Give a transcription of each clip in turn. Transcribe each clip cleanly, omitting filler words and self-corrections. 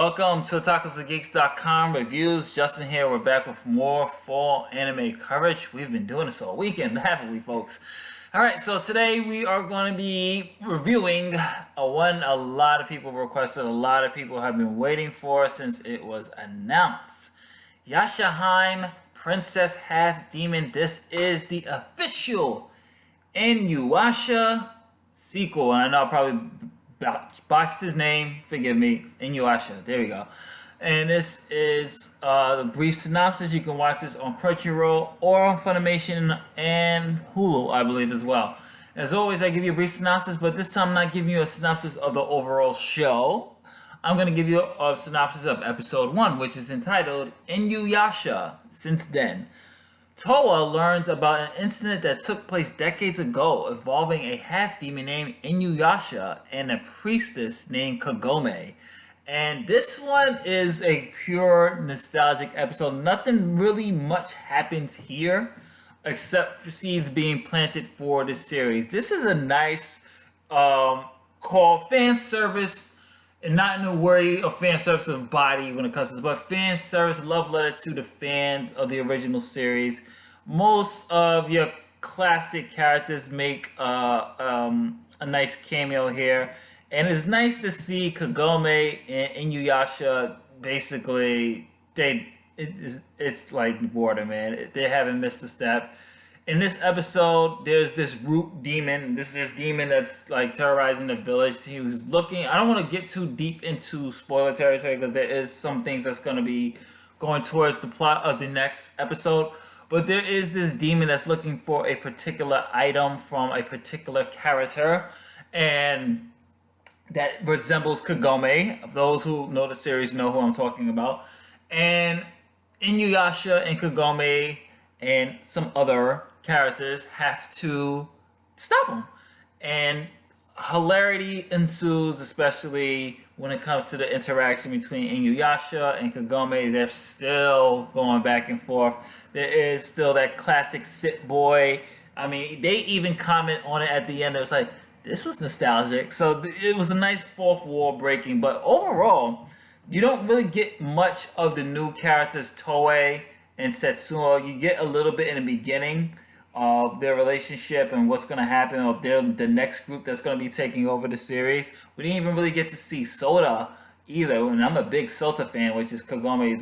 Welcome to Otakus reviews. Justin here. We're back with more fall anime coverage. We've been doing this all weekend, haven't we, folks? Alright, so today we are going to be reviewing one a lot of people requested, a lot of people have been waiting for since it was announced. Yashahime, Princess Half Demon. This is the official Inuyasha sequel, and I know I probably botched his name, forgive me, Inuyasha, there we go. And this is the brief synopsis. You can watch this on Crunchyroll or on Funimation and Hulu, I believe, as well. As always, I give you a brief synopsis, but this time I'm not giving you a synopsis of the overall show. I'm going to give you a synopsis of episode 1, which is entitled Inuyasha Since Then. Towa learns about an incident that took place decades ago involving a half-demon named Inuyasha and a priestess named Kagome. And this one is a pure nostalgic episode. Nothing really much happens here except for seeds being planted for this series. This is a nice called fan service, and not in the way of fan service of body when it comes to this, but fan service, love letter to the fans of the original series. Most of your classic characters make a nice cameo here, and it's nice to see Kagome and Inuyasha. Basically, it's like water, man. They haven't missed a step. In this episode, there's this root demon, this demon that's like terrorizing the village. He was looking. I don't want to get too deep into spoiler territory because there is some things that's going to be going towards the plot of the next episode. But there is this demon that's looking for a particular item from a particular character, and that resembles Kagome. Those who know the series know who I'm talking about. And Inuyasha and Kagome and some other characters have to stop him, and hilarity ensues, especially when it comes to the interaction between Inuyasha and Kagome. They're still going back and forth. There is still that classic sit boy. I mean, they even comment on it at the end. It was like, this was nostalgic. So it was a nice fourth wall breaking, but overall you don't really get much of the new characters, Towa and Setsuna. You get a little bit in the beginning of their relationship and what's going to happen, of the next group that's going to be taking over the series. We didn't even really get to see Sota either, and I'm a big Sota fan, which is Kagome's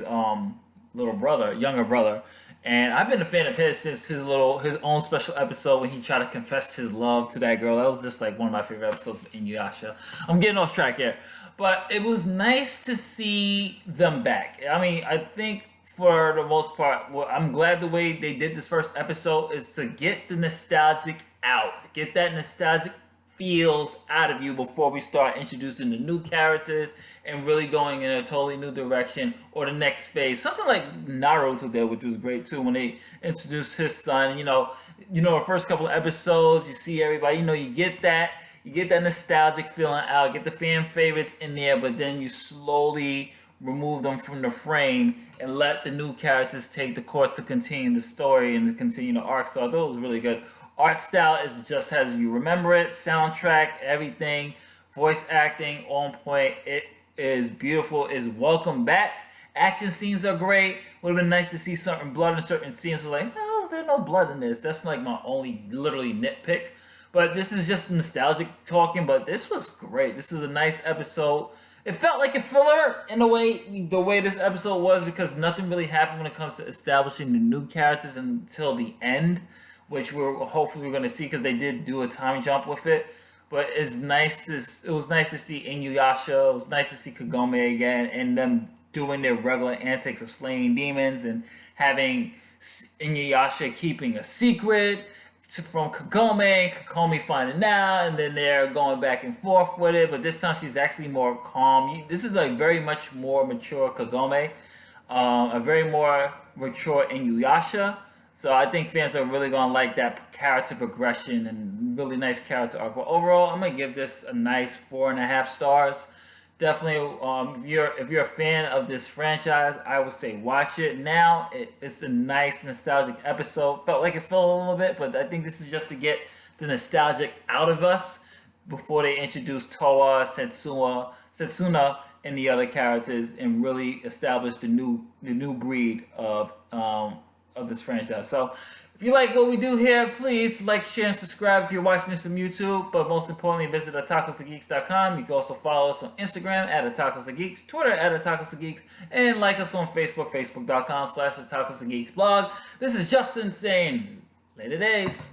younger brother. And I've been a fan of his since his own special episode when he tried to confess his love to that girl. That was just like one of my favorite episodes of Inuyasha. I'm getting off track here, but it was nice to see them back. I mean, I think for the most part, well, I'm glad the way they did this first episode is to get the nostalgic out, get that nostalgic feels out of you before we start introducing the new characters and really going in a totally new direction or the next phase. Something like Naruto did, which was great too, when they introduced his son. You know, the first couple of episodes, you see everybody, you get that nostalgic feeling out, get the fan favorites in there, but then you slowly remove them from the frame and let the new characters take the course to continue the story and to continue the arc. So I thought it was really good. Art style is just as you remember it. Soundtrack, everything, voice acting on point. It is beautiful. Is welcome back. Action scenes are great. Would have been nice to see certain blood in certain scenes. So like, how is there no blood in this? That's like my only literally nitpick. But this is just nostalgic talking. But this was great. This is a nice episode. It felt like a filler in a way, the way this episode was, because nothing really happened when it comes to establishing the new characters until the end, which we're hopefully going to see because they did do a time jump with it. But it was nice to see Inuyasha. It was nice to see Kagome again and them doing their regular antics of slaying demons and having Inuyasha keeping a secret from Kagome finding out, and then they're going back and forth with it. But this time she's actually more calm. This is a very much more mature Kagome, a very more mature Inuyasha. So I think fans are really going to like that character progression and really nice character arc. But overall, I'm going to give this a nice 4.5 stars. Definitely, if you're a fan of this franchise, I would say watch it. Now, it's a nice nostalgic episode. Felt like it fell a little bit, but I think this is just to get the nostalgic out of us before they introduce Towa, Setsuna, any other characters and really establish the new breed of this franchise. So if you like what we do here, please like, share, and subscribe if you're watching this from YouTube. But most importantly, visit otakusandgeeks.com. You can also follow us on Instagram at otakusandgeeks, Twitter at otakusandgeeks, and like us on Facebook, facebook.com/otakusandgeeks blog. This is Justin saying later days.